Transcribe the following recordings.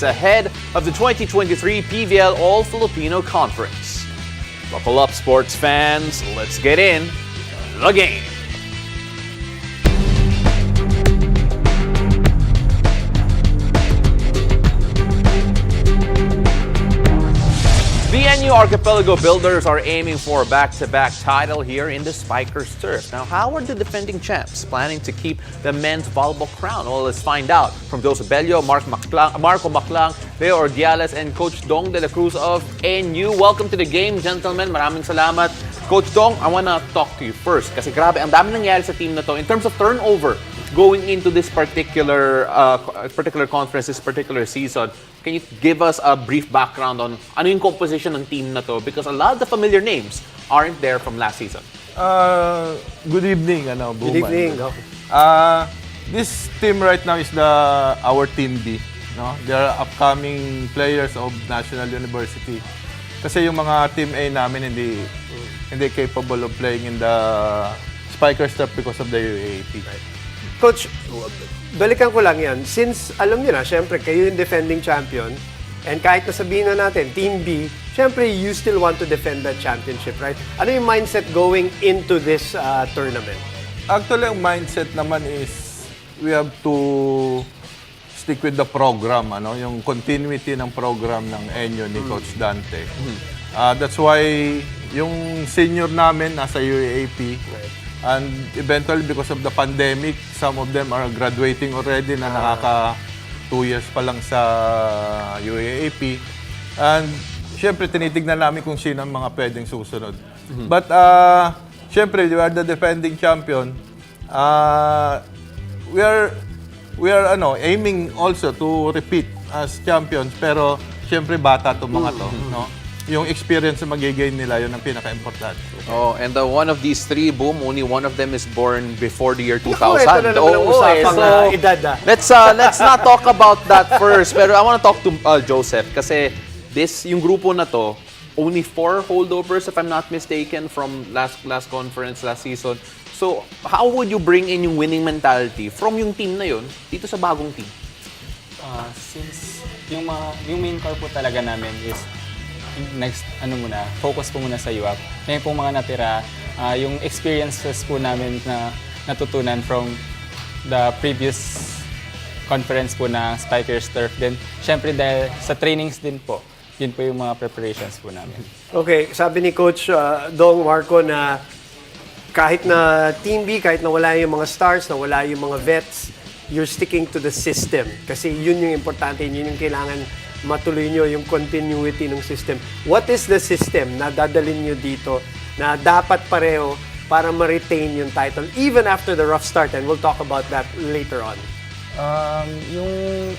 ahead of the 2023 PVL All-Filipino Conference. Buckle up, sports fans. Let's get in the game. The Archipelago builders are aiming for a back-to-back title here in the Spikers turf. Now, how are the defending champs planning to keep the men's volleyball crown? Well, let's find out from Joseph Bello, Marco Maclang, Leo Gilas, and Coach Dong de la Cruz of NU. Welcome to the game, gentlemen. Maraming salamat. Coach Dong, I wanna talk to you first kasi grabe, ang dami nangyari sa team na to in terms of turnover going into this particular conference, this particular season. Can you give us a brief background on ano yung composition ng team na to? Because a lot of the familiar names aren't there from last season. Good evening, Buman. Good evening. This team right now is our Team B. No? They are upcoming players of National University. Kasi yung mga Team A namin hindi capable of playing in the Spikers Cup because of the UAAP. Right. Coach, balikan ko lang yan. Since, alam niyo na, syempre, kayo yung defending champion, and kahit nasabihin na natin, Team B, syempre, you still want to defend that championship, right? Ano yung mindset going into this tournament? Actually, ang mindset naman is we have to stick with the program, yung continuity ng program ng NU ni Coach Dante. That's why yung senior namin nasa UAAP, and eventually because of the pandemic, some of them are graduating already na nakaka 2 years pa lang sa UAAP. And syempre tinitignan namin kung sino ang mga pwedeng susunod. But syempre we are the defending champion. We are aiming also to repeat as champions, pero syempre bata tong mga to, no? Yung experience na magigain nila, yun ang pinaka-importante. Oh, and one of these three, boom, only one of them is born before the year 2000. Ito na naman ang usapang edad. Let's not talk about that first. Pero I want to talk to Joseph kasi yung grupo na to, only 4 holdovers if I'm not mistaken from last conference, last season. So, how would you bring in yung winning mentality from yung team na yun dito sa bagong team? Since yung main core po talaga namin is next, focus po muna sa UAP. Ngayon pong mga natira, yung experiences po namin na natutunan from the previous conference po na Spikers Turf. Then, syempre dahil sa trainings din po, yun po yung mga preparations po namin. Okay, sabi ni Coach Dong Marco na kahit na Team B, kahit na wala yung mga stars, na wala yung mga vets, you're sticking to the system. Kasi yun yung importante, yun yung kailangan matuloy nyo yung continuity ng system. What is the system na dadalhin nyo dito na dapat pareho para ma-retain yung title even after the rough start? And we'll talk about that later on. Yung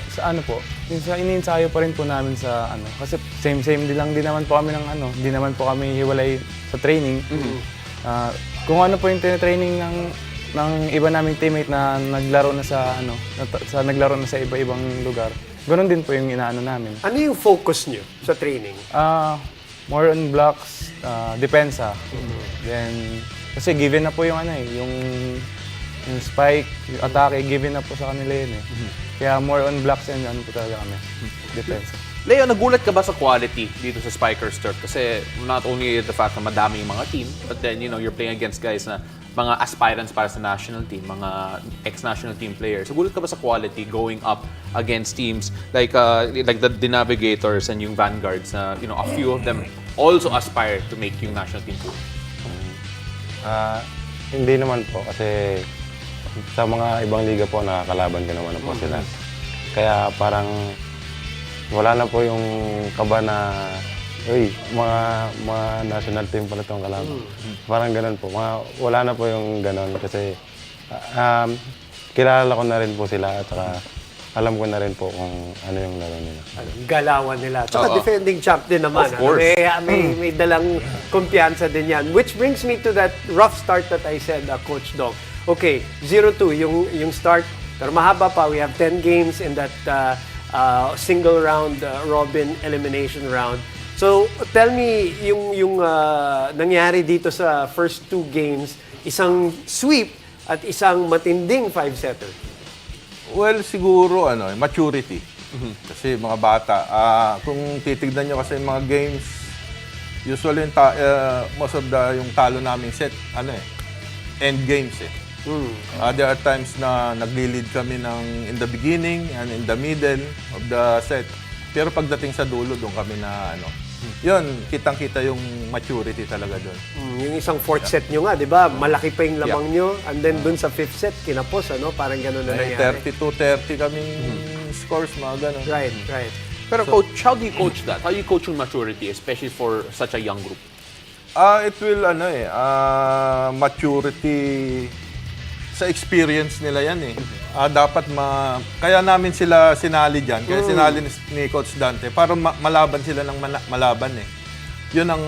sa yung sa iniinsayo pa rin po namin sa kasi same din naman po kami hindi naman po kami hiwalay sa training. Kung ano po yung training ng iba naming teammate na naglaro na sa naglaro na sa iba-ibang lugar. Ganon din po yung inaano namin. Ano yung focus nyo sa training? More on blocks, depensa. Then kasi given na po yung yung spike, yung atake, given na po sa kanila yun Kaya more on blocks and po talaga kami. Depensa. Leo, nagulat ka ba sa quality dito sa Spikers Turf? Kasi not only the fact na madami yung mga team, but then, you're playing against guys na mga aspirants para sa national team, mga ex-national team players. Nagulat ka ba sa quality going up against teams like the Navigators and yung Vanguards na, a few of them also aspire to make yung national team pool? Hindi naman po kasi sa mga ibang liga po nakakalaban ko naman po sila. Kaya parang wala na po yung kaba na mga national team pala itong kalaban. Parang ganun po. Wala na po yung ganun kasi kilala ko na rin po sila at saka alam ko na rin po kung ano yung laro nila. Galawan nila. Tsaka defending champ din naman. Of course. May dalang kumpiyansa din yan. Which brings me to that rough start that I said, Coach Dong. Okay, 0-2 yung start. Pero mahaba pa. We have 10 games in that single round robin elimination round. So, tell me, yung nangyari dito sa first 2 games, isang sweep at isang matinding 5-setter. Well, siguro maturity. Kasi mga bata, kung titignan nyo kasi yung mga games, usually most of yung talo naming set, end games eh. There are times na nagli-lead kami in the beginning and in the middle of the set. Pero pagdating sa dulo, doon kami na yun, kitang-kita yung maturity talaga doon. Yung isang fourth set nyo nga, di ba? Malaki pa yung lamang nyo. And then dun sa fifth set, kinapos, parang gano'n na May nangyari. 32-30 kaming scores, mga gano'n. Right. Pero coach, how do you coach that? How do you coach yung maturity, especially for such a young group? It will, maturity sa experience nila yan eh. Dapat kaya namin sila sinali dyan, kaya sinali ni Coach Dante para malaban sila ng malaban eh. Yun ang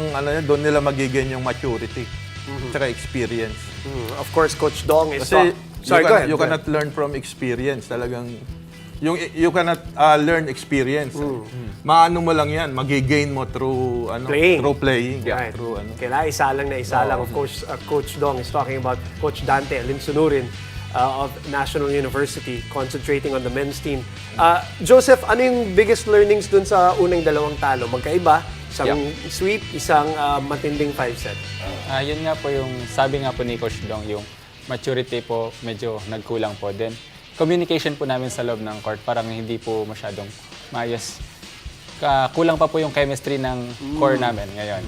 doon nila magiging yung maturity tsaka experience. Of course, Coach Dong is... Kasi Sorry, go ahead. you cannot learn from experience. Talagang you cannot learn experience. Maano mo lang yan, magigain mo through Playing. through playing. Right. Through Kailangan isa lang. Of course, Coach Dong is talking about Coach Dante Alinsunurin of National University, concentrating on the men's team. Joseph, ano yung biggest learnings dun sa unang dalawang talo? Magkaiba, isang sweep, isang matinding 5-set. Yun nga po yung sabi nga po ni Coach Dong, yung maturity po medyo nagkulang po din. Communication po namin sa loob ng court parang hindi po masyadong maayos. Kulang pa po yung chemistry ng core namin ngayon.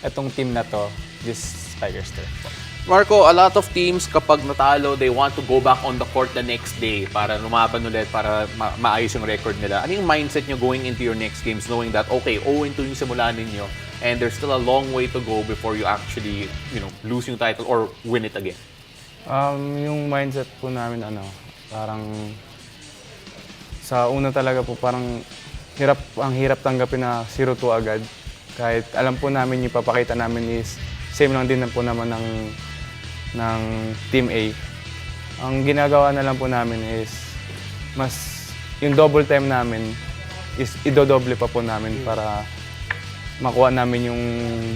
Itong team na to, this Tigers turf po. Marco, a lot of teams kapag natalo, they want to go back on the court the next day para lumaban ulit, para maayos yung record nila. Ano yung mindset nyo going into your next games knowing that, okay, 0-2 yung simula ninyo and there's still a long way to go before you actually, lose yung title or win it again? Yung mindset po namin, parang sa una talaga po parang ang hirap tanggapin na 0-2 agad. Kahit alam po namin yung papakita namin is same lang din po naman ng Team A. Ang ginagawa na lang po namin is yung double time namin is idodoble pa po namin para makuha namin yung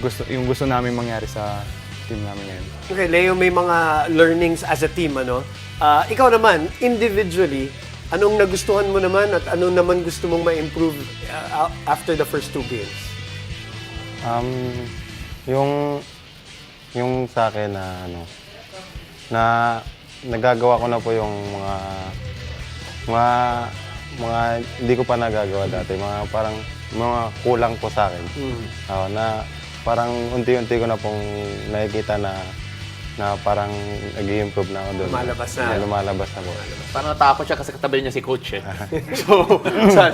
gusto namin mangyari sa team namin ngayon. Okay, Leo, may mga learnings as a team, ikaw naman, individually, anong nagustuhan mo naman at anong naman gusto mong ma-improve after the first 2 games? Yung sa akin na nagagawa ko na po yung mga hindi ko pa nagagawa dati, parang mga kulang po sa akin. Na parang unti-unti ko na pong nakikita na parang nag-i-improve na ako doon. Lumalabas na po. Parang natakot siya kasi katabi niya si coach eh.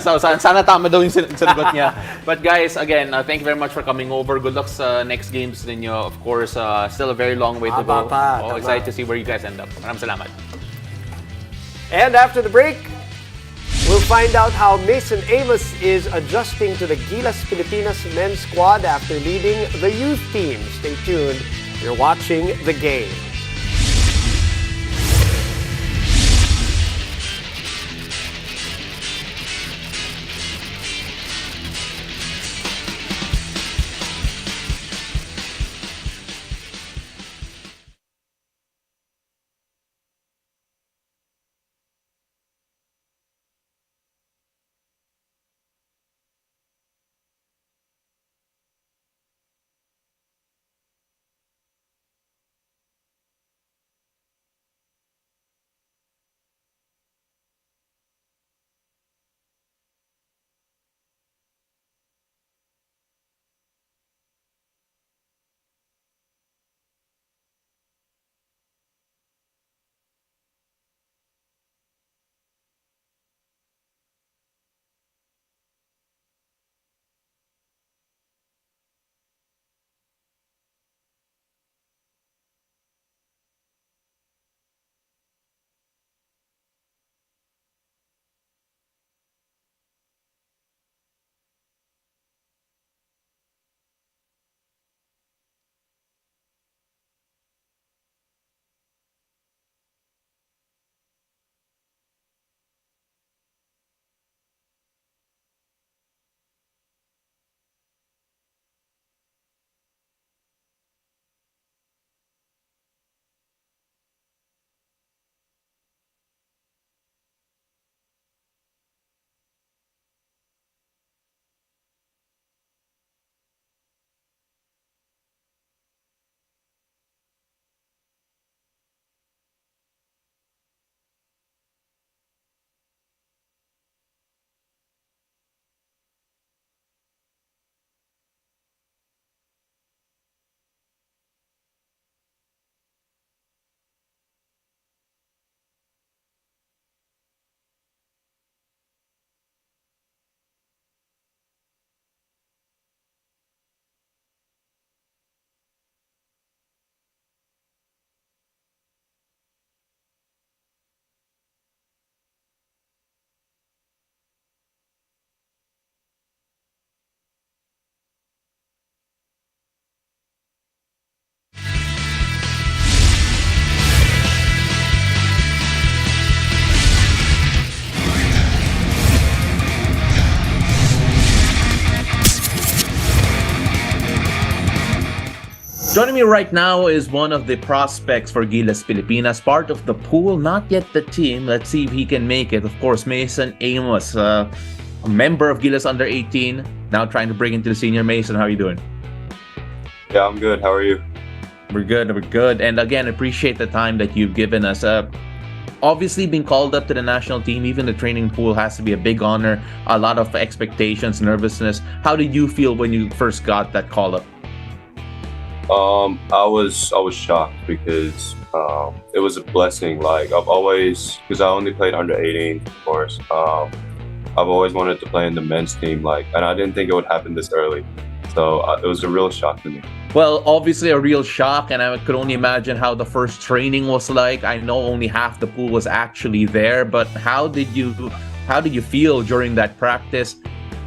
So, sana tama daw yung sinagot niya. But guys, again, thank you very much for coming over. Good luck sa next games ninyo. Of course, still a very long way to go. Excited to see where you guys end up. Maraming salamat. And after the break, we'll find out how Mason Amos is adjusting to the Gilas Pilipinas men's squad after leading the youth team. Stay tuned. You're watching The Game. Joining me right now is one of the prospects for Gilas Pilipinas, part of the pool, not yet the team. Let's see if he can make it. Of course, Mason Amos, a member of Gilas under 18, now trying to break into the senior. Mason, how are you doing? Yeah, I'm good. How are you? We're good. And again, appreciate the time that you've given us. Obviously, being called up to the national team, even the training pool, has to be a big honor. A lot of expectations, nervousness. How did you feel when you first got that call up? I was shocked because it was a blessing. Like I've always, because I only played under 18, of course. I've always wanted to play in the men's team, and I didn't think it would happen this early. So it was a real shock to me. Well, obviously a real shock, and I could only imagine how the first training was like. I know only half the pool was actually there, but how did you feel during that practice?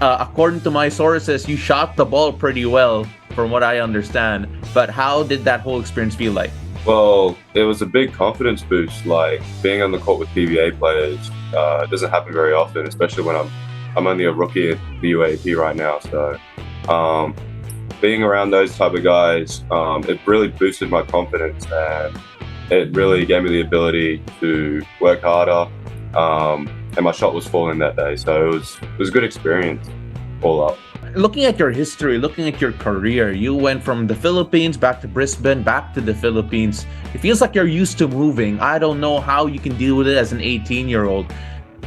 According to my sources, you shot the ball pretty well, from what I understand. But how did that whole experience feel like? Well, it was a big confidence boost. Like being on the court with PBA players, it doesn't happen very often, especially when I'm only a rookie at the UAP right now. So being around those type of guys, it really boosted my confidence, and it really gave me the ability to work harder. And my shot was falling that day, so it was a good experience all up. Looking at your history, looking at your career, you went from the Philippines back to Brisbane, back to the Philippines. It feels like you're used to moving. I don't know how you can deal with it as an 18-year-old.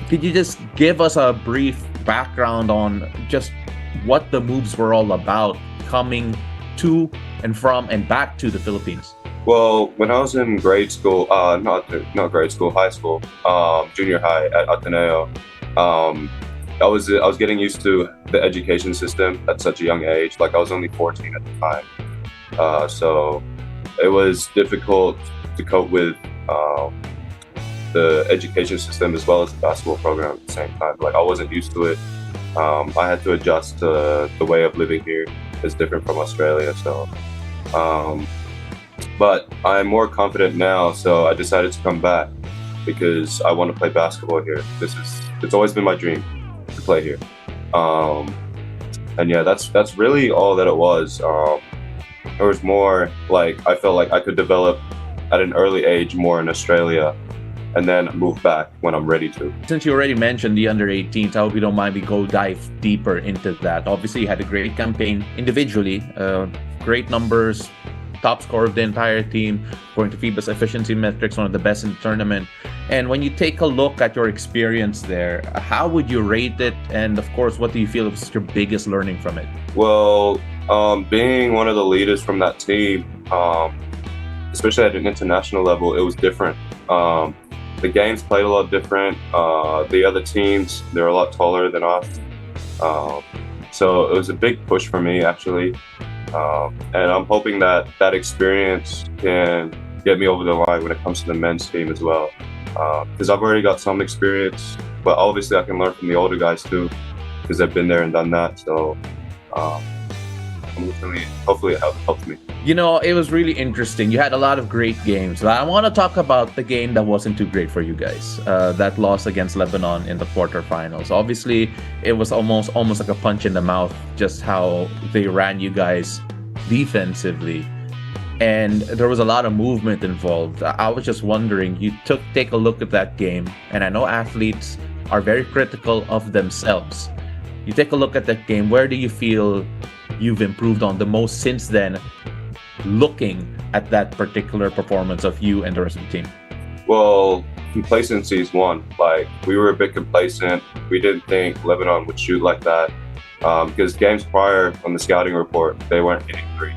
Could you just give us a brief background on just what the moves were all about, coming to and from and back to the Philippines? Well, when I was in grade school, not grade school, high school, junior high at Ateneo, I was getting used to the education system at such a young age. Like I was only 14 at the time, so it was difficult to cope with the education system as well as the basketball program at the same time. Like I wasn't used to it. I had to adjust to the way of living here. It's different from Australia, so. But I'm more confident now, so I decided to come back because I want to play basketball here. It's always been my dream to play here. And yeah, that's really all that it was. There was more like I felt like I could develop at an early age more in Australia and then move back when I'm ready to. Since you already mentioned the under 18s, I hope you don't mind me dive deeper into that. Obviously, you had a great campaign individually, great numbers, top scorer of the entire team, according to FIBA's efficiency metrics, one of the best in the tournament. And when you take a look at your experience there, how would you rate it? And of course, what do you feel was your biggest learning from it? Well, being one of the leaders from that team, especially at an international level, it was different. The games played a lot different. The other teams, they're a lot taller than us. So it was a big push for me, actually. And I'm hoping that experience can get me over the line when it comes to the men's team as well. Because I've already got some experience, but obviously I can learn from the older guys too, because they've been there and done that. So hopefully it helps me. You know, it was really interesting. You had a lot of great games. I want to talk about the game that wasn't too great for you guys. That loss against Lebanon in the quarterfinals. Obviously, it was almost like a punch in the mouth, just how they ran you guys defensively. And there was a lot of movement involved. I was just wondering, take a look at that game, and I know athletes are very critical of themselves. You take a look at that game, where do you feel you've improved on the most since then, looking at that particular performance of you and the rest of the team? Well, complacency is one. Like, we were a bit complacent. We didn't think Lebanon would shoot like that. Because games prior on the scouting report, they weren't hitting three.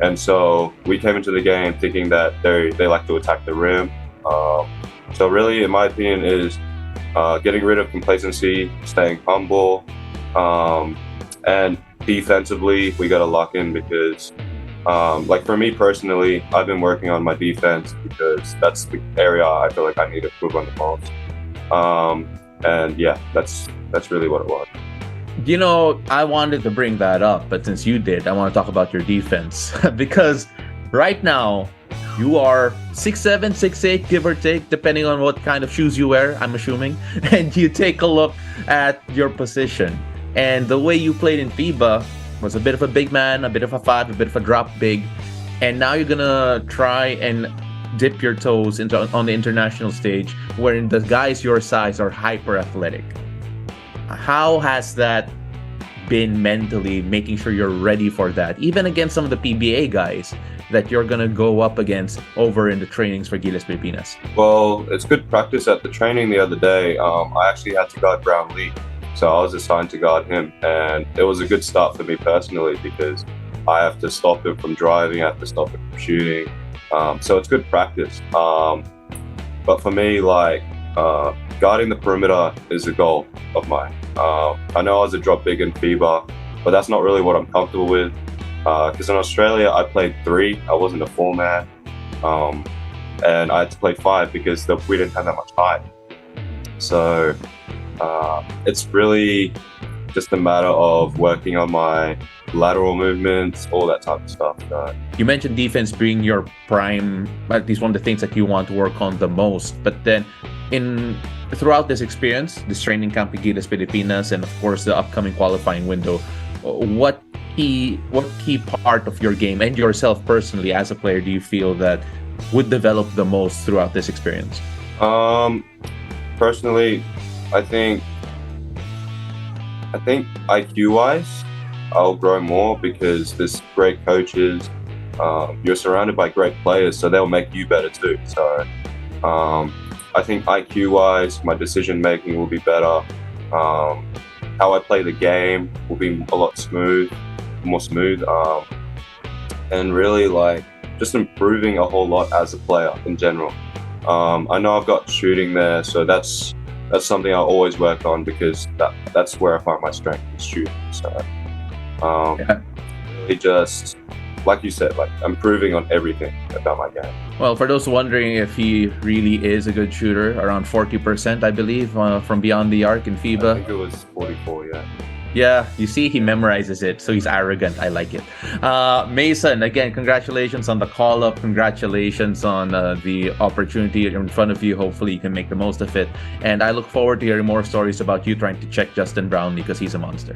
And so we came into the game thinking that they like to attack the rim. So really, in my opinion, is getting rid of complacency, staying humble, and defensively, we got to lock in because, like for me personally, I've been working on my defense because that's the area I feel like I need to improve on the most. And yeah, that's really what it was. You know, I wanted to bring that up, but since you did, I want to talk about your defense because right now you are 6'7", 6'8", give or take, depending on what kind of shoes you wear, I'm assuming. And you take a look at your position and the way you played in FIBA, was a bit of a big man, a bit of a fat, a bit of a drop big, and now you're gonna try and dip your toes into on the international stage, wherein the guys your size are hyper athletic. How has that been mentally, making sure you're ready for that, even against some of the PBA guys that you're gonna go up against over in the trainings for Gilas Pilipinas? Well, it's good practice at the training the other day. I actually had to guard Brown Lee, so I was assigned to guard him, and it was a good start for me personally because I have to stop him from driving, I have to stop him from shooting. So it's good practice. But for me, like guarding the perimeter is a goal of mine. I know I was a drop big in FIBA, but that's not really what I'm comfortable with. Because in Australia, I played 3. I wasn't a 4-man. And I had to play 5 because we didn't have that much height. So it's really just a matter of working on my lateral movements, all that type of stuff. You mentioned defense being your prime, at least one of the things that you want to work on the most. But then throughout this experience, this training camp with Gilas Pilipinas, and of course the upcoming qualifying window, what key part of your game and yourself personally as a player do you feel that would develop the most throughout this experience? Personally, I think IQ-wise, I'll grow more because there's great coaches. You're surrounded by great players, so they'll make you better too. So I think IQ-wise, my decision-making will be better. How I play the game will be a lot more smooth. And really, like, just improving a whole lot as a player in general. I know I've got shooting there, so that's something I always work on because that's where I find my strength is shooting. So really just, like you said, like improving on everything about my game. Well, for those wondering if he really is a good shooter, around 40%, I believe, from beyond the arc in FIBA. I think it was 44, yeah. Yeah, you see, he memorizes it, so he's arrogant. I like it. Mason, again, congratulations on the call-up. Congratulations on the opportunity in front of you. Hopefully, you can make the most of it. And I look forward to hearing more stories about you trying to check Justin Brownlee because he's a monster.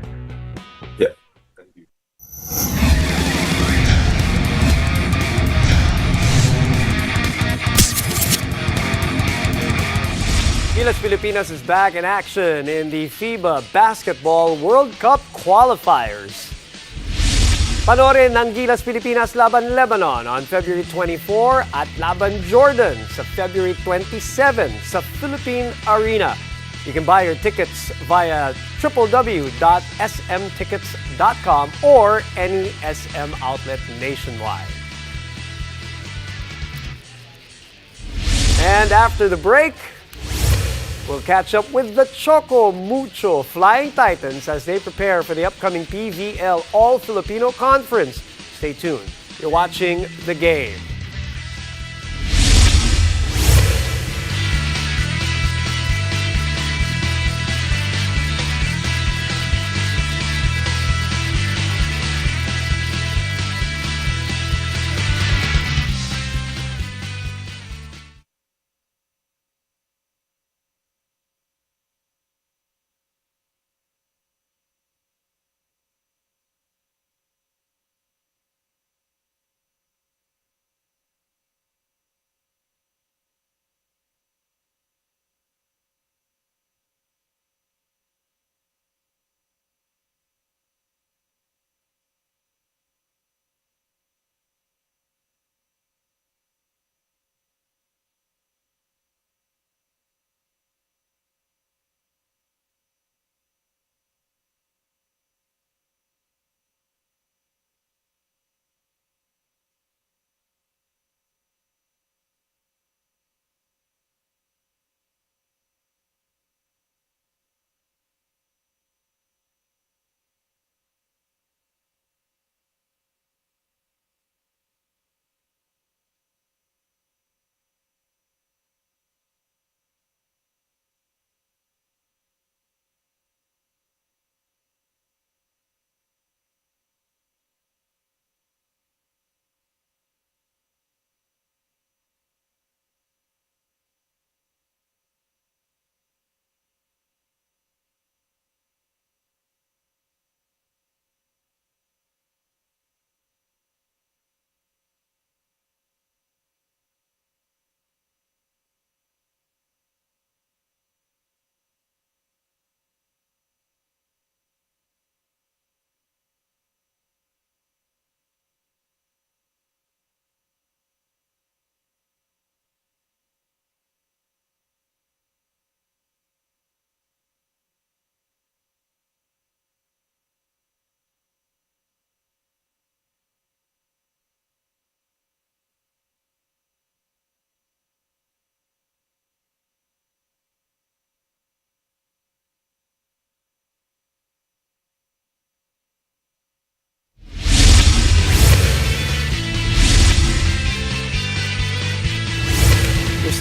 Yeah, thank you. Gilas Pilipinas is back in action in the FIBA Basketball World Cup Qualifiers. Panoorin ng Gilas Pilipinas laban Lebanon on February 24 at laban Jordan sa February 27 sa Philippine Arena. You can buy your tickets via www.smtickets.com or any SM outlet nationwide. And after the break, we'll catch up with the Choco Mucho Flying Titans as they prepare for the upcoming PVL All-Filipino Conference. Stay tuned. You're watching The Game.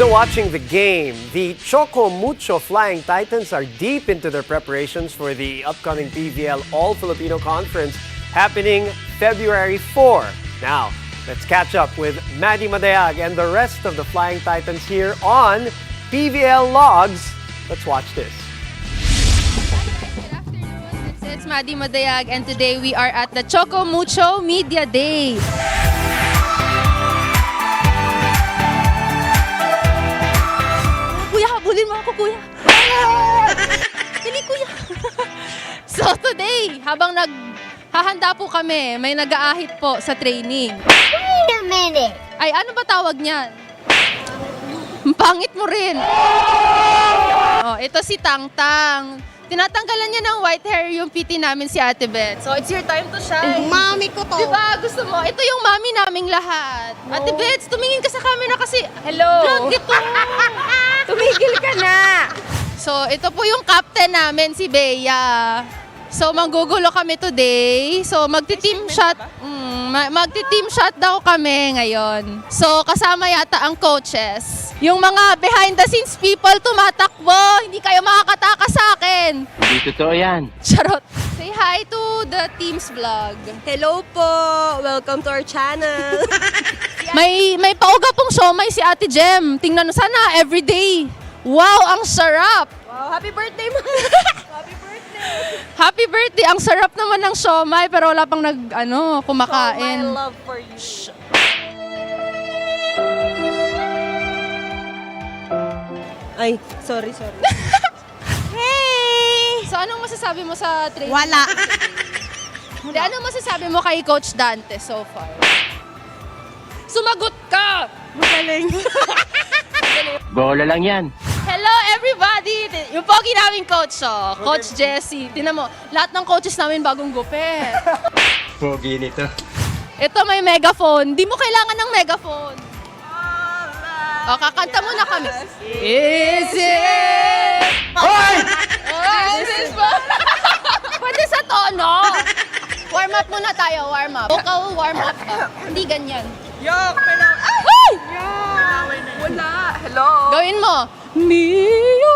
Still watching the game, the Choco Mucho Flying Titans are deep into their preparations for the upcoming PVL All-Filipino Conference happening February 4. Now, let's catch up with Maddie Madayag and the rest of the Flying Titans here on PVL Logs. Let's watch this. Good afternoon, it's Maddie Madayag and today we are at the Choco Mucho Media Day. Kuya, habulin mo ako, kuya. Dali, kuya. So today, habang naghahanda po kami, may nag-aahit po sa training. Wait a minute. Ay, ano ba tawag niyan? Pangit mo rin. Oh, ito si Tang Tang. Tinatanggalan niya ng white hair yung PT namin si Ate Beth. So, it's your time to shine. Mami ko to. Diba? Gusto mo? Ito yung mami naming lahat. Ate Beth, tumingin ka sa camera kasi Hello. vlog ito. Tumigil ka na. So, ito po yung captain namin, si Bea. So, manggugulo kami today. So, magti-team shot. Magti-team shot daw kami ngayon. So, kasama yata ang coaches. Yung mga behind the scenes people tumatakbo. Hindi kayo makakatakas sa akin. Hindi totoo yan. Charot. Say hi to the team's vlog. Hello po. Welcome to our channel. May pauga pong siomay si Ate Jem. Tingnan mo sana everyday. Wow, ang sarap. Wow, happy birthday, ma. Happy birthday. Happy birthday. Ang sarap naman ng siomay pero wala pang kumakain. My love for you. Ay, sorry. Hey! So anong masasabi mo sa training? Wala. Hindi, anong masasabi mo kay Coach Dante so far? Sumagot ka! Magaling. Bola lang yan. Hello everybody! Yung pogi namin coach, oh. Coach Jessie. Tingnan mo, lahat ng coaches namin bagong gupit. Pogi nito. Ito may megaphone. Di mo kailangan ng megaphone. O, kakanta mo na kami. Is it? Hoy! This is Pwede sa tono. Warm up muna tayo, warm up. Vocal warm up. Hindi ganyan. Yok! Ay! Wala! Hello! Gawin mo. Mio.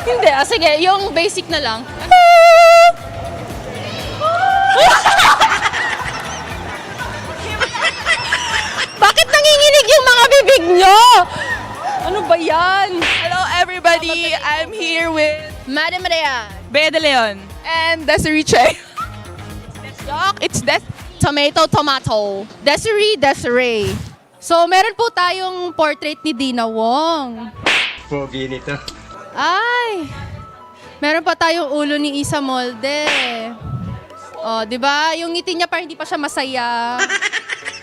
Hindi, sige, yung basic na lang. Bakit nanginginig yung mga bibig nyo? Ano ba yan? Hello everybody! I'm here with Madam Maria. Bea De Leon and Desiree Che. It's tomato. Desiree. So, meron po tayong portrait ni Dina Wong. Pogi nito. Ay, meron pa tayong ulo ni Isa Molde. Oh, 'di ba? Yung ngiti niya parang hindi pa siya masaya.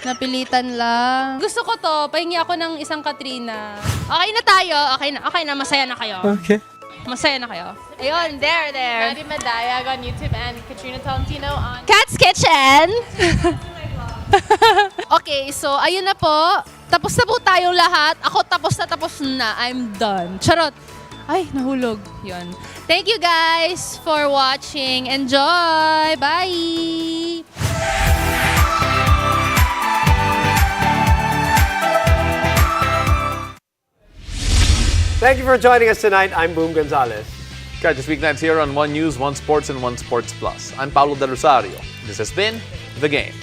Napilitan lang. Gusto ko to, pahingi ako ng isang Katrina. Okay na tayo. Okay na, masaya na kayo. Okay. Masaya na kayo. Ayun, there. Maddie Madayag on YouTube and Katrina Tolentino on Cat's Kitchen! Okay, so ayun na po. Tapos na po tayong lahat. Ako tapos na. I'm done. Charot. Ay, nahulog. Yun. Thank you guys for watching. Enjoy! Bye! Thank you for joining us tonight. I'm Boom Gonzalez. Catch us weeknights here on One News, One Sports, and One Sports Plus. I'm Pablo Del Rosario. This has been The Game.